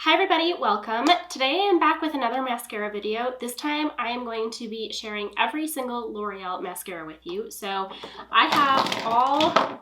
Hi everybody, welcome. Today I am back with another mascara video. This time I am going to be sharing every single L'Oreal mascara with you. So I have all,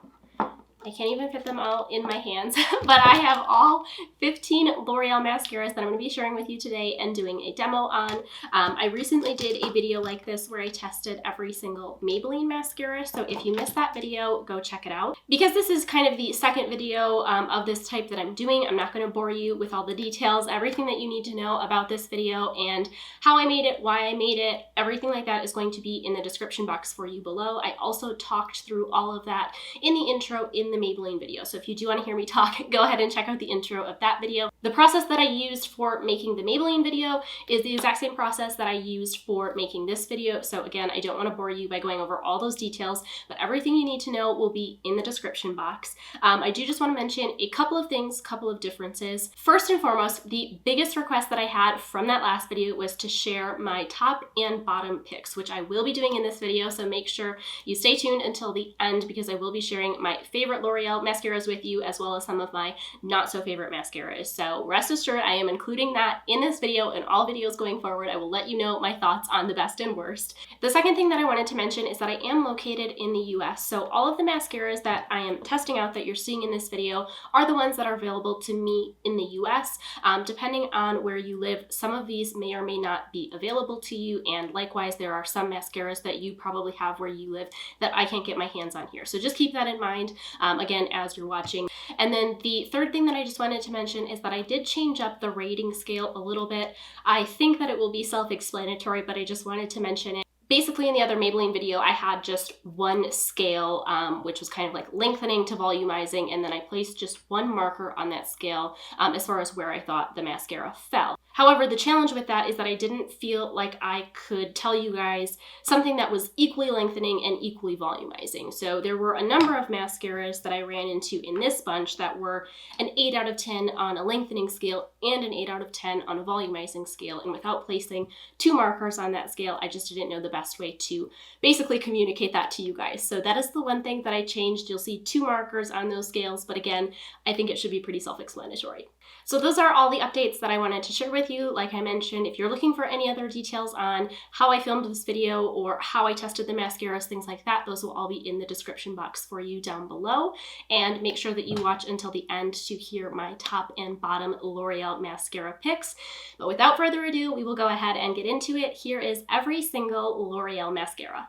I can't even fit them all in my hands, but I have all 15 L'Oreal mascaras that I'm going to be sharing with you today and doing a demo on. I recently did a video like this where I tested every single Maybelline mascara, so if you missed that video, go check it out. Because this is kind of the second video of this type that I'm doing, I'm not going to bore you with all the details. Everything that you need to know about this video and how I made it, why I made it, everything like that is going to be in the description box for you below. I also talked through all of that in the intro in the Maybelline video. So if you do want to hear me talk, go ahead and check out the intro of that video. The process that I used for making the Maybelline video is the exact same process that I used for making this video. So again, I don't want to bore you by going over all those details, but everything you need to know will be in the description box. I do just want to mention a couple of things, couple of differences. First and foremost, the biggest request that I had from that last video was to share my top and bottom picks, which I will be doing in this video. So make sure you stay tuned until the end because I will be sharing my favorite L'Oreal mascaras with you as well as some of my not so favorite mascaras. So rest assured I am including that in this video and all videos going forward. I will let you know my thoughts on the best and worst. The second thing that I wanted to mention is that I am located in the US. So all of the mascaras that I am testing out that you're seeing in this video are the ones that are available to me in the US. Depending on where you live, some of these may or may not be available to you, and likewise there are some mascaras that you probably have where you live that I can't get my hands on here. So just keep that in mind again as you're watching. And then the third thing that I just wanted to mention is that I did change up the rating scale a little bit. I think that it will be self-explanatory, but I just wanted to mention it. Basically, in the other Maybelline video, I had just one scale, which was kind of like lengthening to volumizing, and then I placed just one marker on that scale as far as where I thought the mascara fell. However, the challenge with that is that I didn't feel like I could tell you guys something that was equally lengthening and equally volumizing. So there were a number of mascaras that I ran into in this bunch that were an 8 out of 10 on a lengthening scale and an 8 out of 10 on a volumizing scale. And without placing two markers on that scale, I just didn't know the best way to basically communicate that to you guys. So that is the one thing that I changed. You'll see two markers on those scales, but again, I think it should be pretty self-explanatory. So those are all the updates that I wanted to share with you. Like I mentioned, if you're looking for any other details on how I filmed this video or how I tested the mascaras, things like that, those will all be in the description box for you down below. And make sure that you watch until the end to hear my top and bottom L'Oreal mascara picks. But without further ado, we will go ahead and get into it. Here is every single L'Oreal mascara.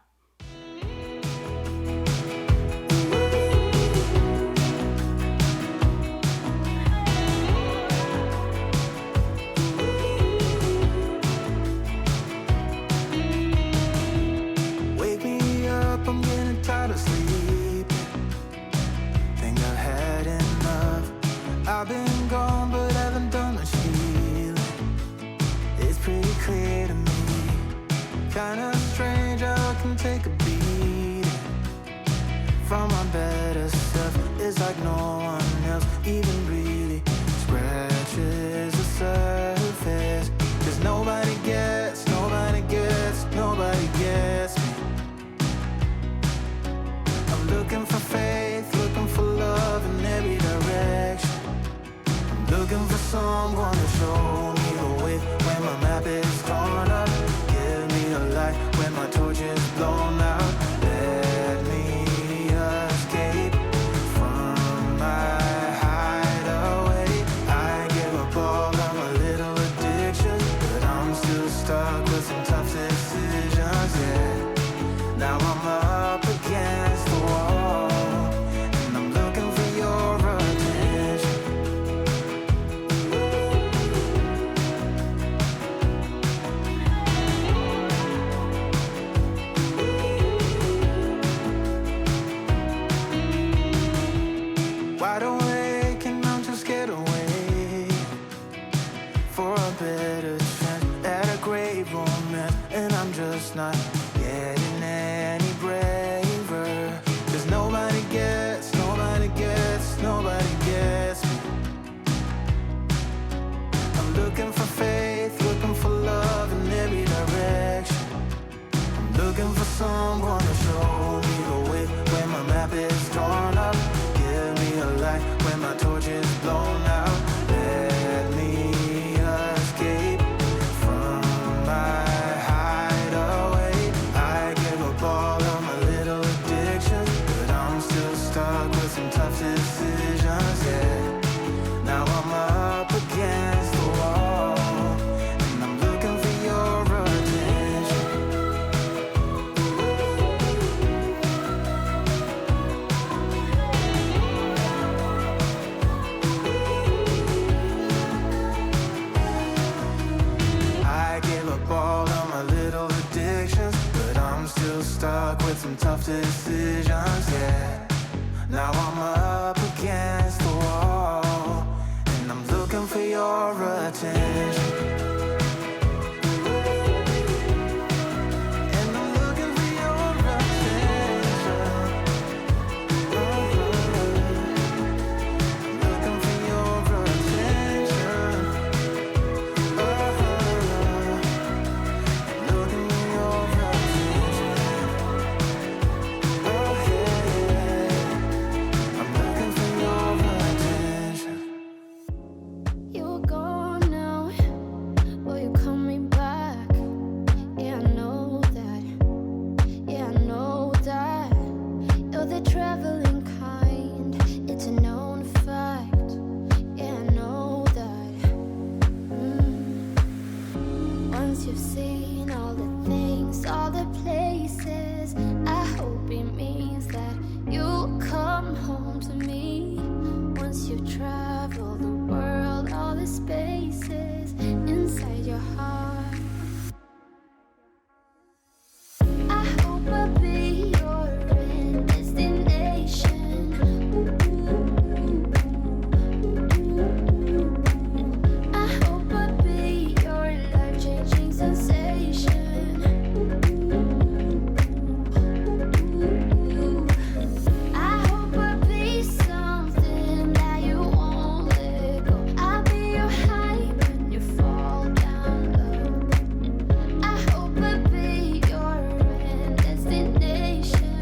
I've been gone, but haven't done much healing. It's pretty clear to me. Kinda strange how I can take a beat from my better self. It's like no one else even really scratches the surface. 'Cause nobody gets me. I'm looking for faith, looking for love in every direction. Looking for someone to show me the way when my map is torn up. Give me a light when my torch is blown out. Let me escape from my hideaway. I give up all of my little addictions, but I'm still stuck with some tough decisions, yeah. Now I'm up against the wall, and I'm looking for your attention. Wide awake and I'm just scared away for a better chance at a great romance, and I'm just not getting any braver. 'Cause nobody gets me. I'm looking for faith, looking for love in every direction. I'm looking for someone to show me the way when my map is torn up. Give me a light when my torch is blown out. Let me some tough decisions, yeah. Now I'm up against the wall, and I'm looking for your attention. And I'm looking for your attention. Looking for your attention. Looking for your attention. I'm looking for your attention. You're gone now, will you coming back? Yeah, I know that. Yeah, I know that. You're the traveling kind, it's a known fact. Yeah, I know that. Once you've seen all the things, all the places, I hope it means that you'll come home to me. Once you've traveled the world, all the spaces inside your heart, I hope I'll be your end destination. I hope I'll be your life-changing sensation. I hope I'll be something that you won't let go. I'll be your high when you fall down low. I hope I'll be your end destination.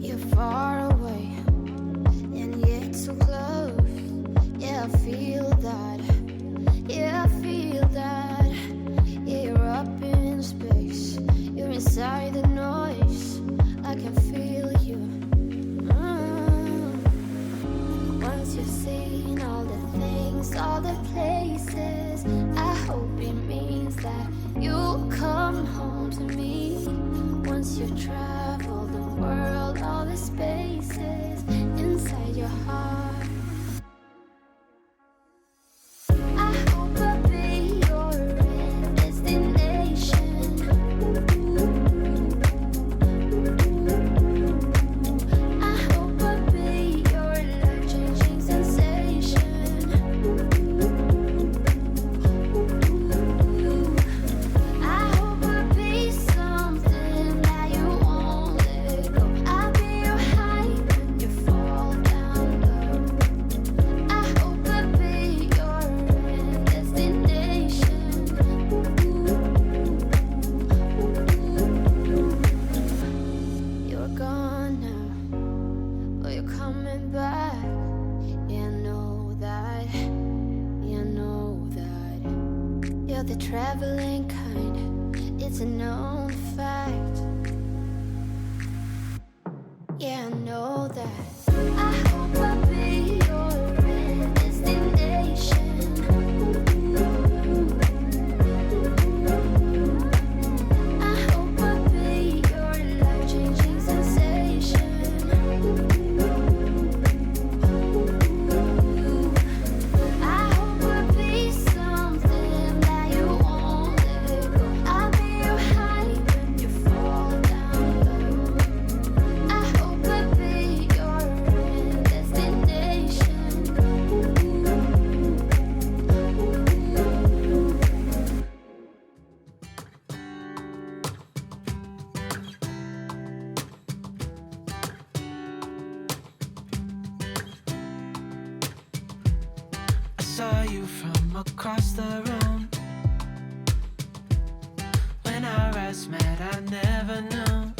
You're far away and yet so close. Yeah, I feel that. Yeah, I feel that. Yeah, you're up in space. You're inside the noise. I can feel you. Once you've seen all the things, all the places, I hope it means that you'll come home to me. Once you've traveled the world, all the spaces inside your heart, I hope I'll be your end destination. I hope I'll be your life-changing sensation. I hope I'll be something that you won't let go. I'll be your high when you fall down low. I hope I'll be your end destination. You're gone now, but you're coming back. Yeah, I know that. Yeah, I know that. You're the traveling kind, it's a known fact. Yeah, I know that. I hope I'll be your end destination. I hope I'll be your life-changing sensation. I hope I'll be something that you won't let go. I'll be your high when you fall down low. I hope I'll be your end destination. I saw you from across the room. When our eyes met, I never knew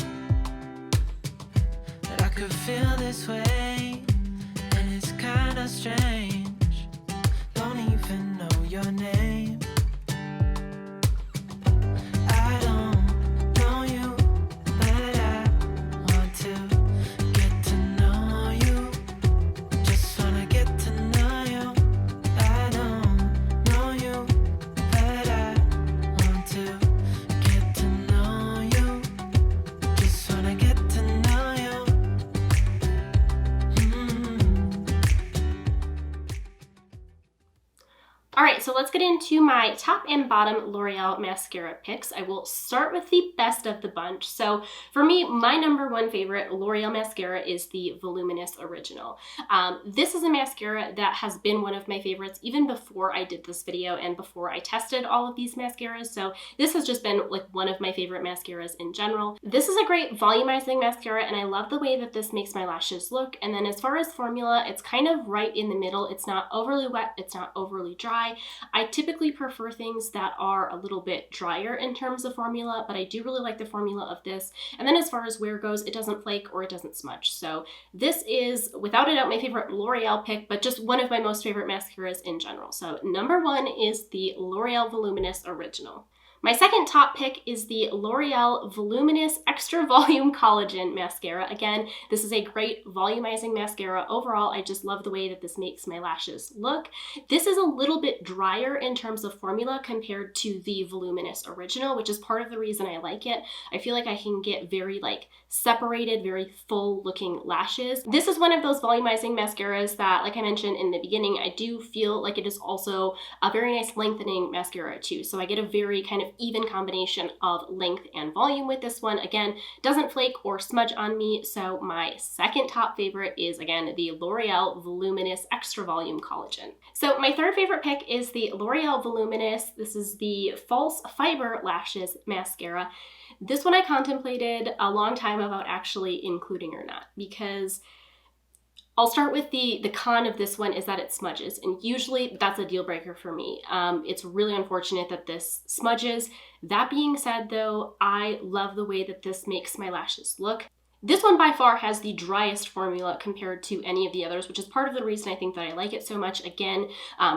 that I could feel this way, and it's kinda strange. Don't even know your name. I don't know you, but I want to get to know you. Just wanna get to know you. I don't know you, but I want to get to know you. Just wanna get to know you. All right, so let's get into my top and bottom L'Oreal mascara picks. I will start with the best of the bunch. So for me, my number one favorite L'Oreal mascara is the Voluminous Original. This is a mascara that has been one of my favorites even before I did this video and before I tested all of these mascaras. So this has just been like one of my favorite mascaras in general. This is a great volumizing mascara, and I love the way that this makes my lashes look. And then as far as formula, it's kind of right in the middle. It's not overly wet, it's not overly dry. I typically prefer things that are a little bit drier in terms of formula, but I do really like the formula of this. And then as far as wear goes, it doesn't flake or it doesn't smudge. So this is without a doubt my favorite L'Oreal pick, but just one of my most favorite mascaras in general. So number one is the L'Oreal Voluminous Original. My second top pick is the L'Oreal Voluminous Extra Volume Collagen Mascara. Again, this is a great volumizing mascara. Overall, I just love the way that this makes my lashes look. This is a little bit drier in terms of formula compared to the Voluminous Original, which is part of the reason I like it. I feel like I can get very separated, very full looking lashes. This is one of those volumizing mascaras that, like I mentioned in the beginning, I do feel like it is also a very nice lengthening mascara too. So I get a very kind of even combination of length and volume with this one. Again, doesn't flake or smudge on me. So my second top favorite is, again, the L'Oreal Voluminous Extra Volume Collagen. So my third favorite pick is the L'Oreal Voluminous. This is the False Fiber Lashes Mascara. This one I contemplated a long time about actually including or not, because I'll start with the con of this one is that it smudges, and usually that's a deal breaker for me. It's really unfortunate that this smudges. That being said though, I love the way that this makes my lashes look. This one by far has the driest formula compared to any of the others, which is part of the reason I think that I like it so much. Again,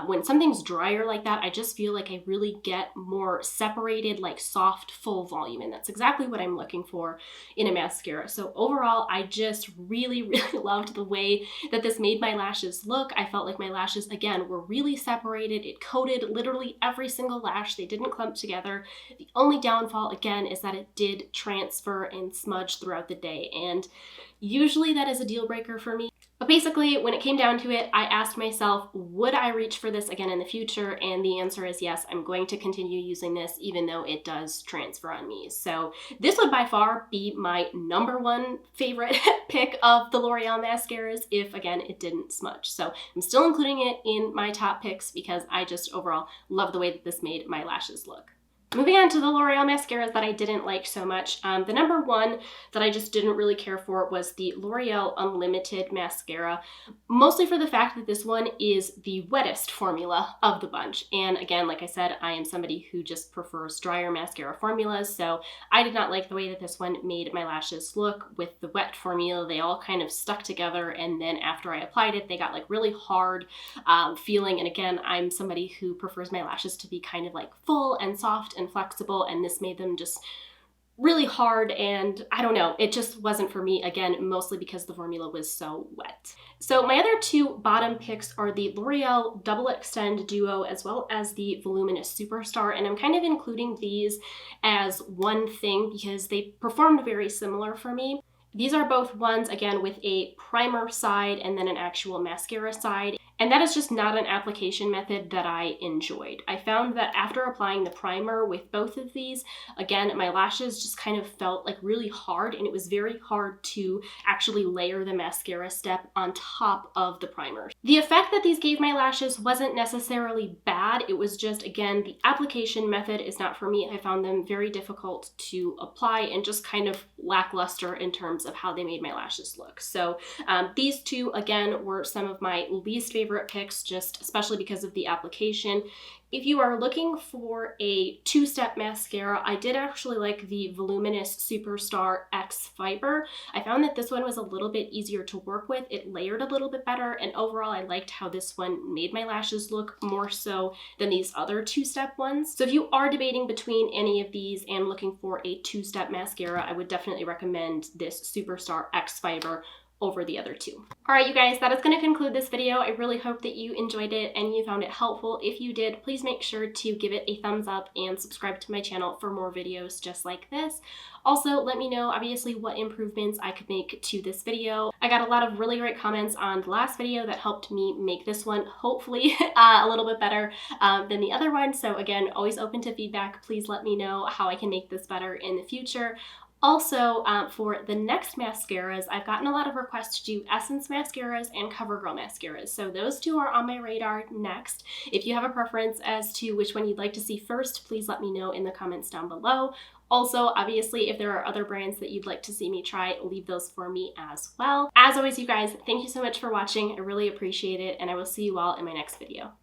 when something's drier like that, I just feel like I really get more separated, like soft, full volume, and that's exactly what I'm looking for in a mascara. So overall, I just really, really loved the way that this made my lashes look. I felt like my lashes, again, were really separated. It coated literally every single lash. They didn't clump together. The only downfall, again, is that it did transfer and smudge throughout the day. And usually that is a deal breaker for me. But basically, when it came down to it, I asked myself, would I reach for this again in the future? And the answer is yes, I'm going to continue using this even though it does transfer on me. So this would by far be my number one favorite pick of the L'Oreal mascaras if, again, it didn't smudge. So I'm still including it in my top picks because I just overall love the way that this made my lashes look. Moving on to the L'Oreal mascaras that I didn't like so much. The number one that I just didn't really care for was the L'Oreal Unlimited mascara, mostly for the fact that this one is the wettest formula of the bunch. And again, like I said, I am somebody who just prefers drier mascara formulas, so I did not like the way that this one made my lashes look. With the wet formula, they all kind of stuck together, and then after I applied it, they got like really hard feeling. And again, I'm somebody who prefers my lashes to be kind of like full and soft and flexible, and this made them just really hard, and I don't know, it just wasn't for me, again, mostly because the formula was so wet. So my other two bottom picks are the L'Oreal Double Extend Duo as well as the Voluminous Superstar, and I'm kind of including these as one thing because they performed very similar for me. These are both ones, again, with a primer side and then an actual mascara side. And that is just not an application method that I enjoyed. I found that after applying the primer with both of these, again, my lashes just kind of felt like really hard, and it was very hard to actually layer the mascara step on top of the primer. The effect that these gave my lashes wasn't necessarily bad. It was just, again, the application method is not for me. I found them very difficult to apply and just kind of lackluster in terms of how they made my lashes look. So these two, again, were some of my least favorite picks, just especially because of the application. If you are looking for a two-step mascara, I did actually like the Voluminous Superstar Xfiber. I found that this one was a little bit easier to work with. It layered a little bit better, and overall I liked how this one made my lashes look more so than these other two-step ones. So if you are debating between any of these and looking for a two-step mascara, I would definitely recommend this Superstar Xfiber over the other two. All right, you guys, that is going to conclude this video. I really hope that you enjoyed it and you found it helpful. If you did, please make sure to give it a thumbs up and subscribe to my channel for more videos just like this. Also, let me know, obviously, what improvements I could make to this video. I got a lot of really great comments on the last video that helped me make this one, hopefully, a little bit better than the other one. So again, always open to feedback. Please let me know how I can make this better in the future. Also, for the next mascaras, I've gotten a lot of requests to do Essence mascaras and CoverGirl mascaras. So those two are on my radar next. If you have a preference as to which one you'd like to see first, please let me know in the comments down below. Also, obviously, if there are other brands that you'd like to see me try, leave those for me as well. As always, you guys, thank you so much for watching. I really appreciate it, and I will see you all in my next video.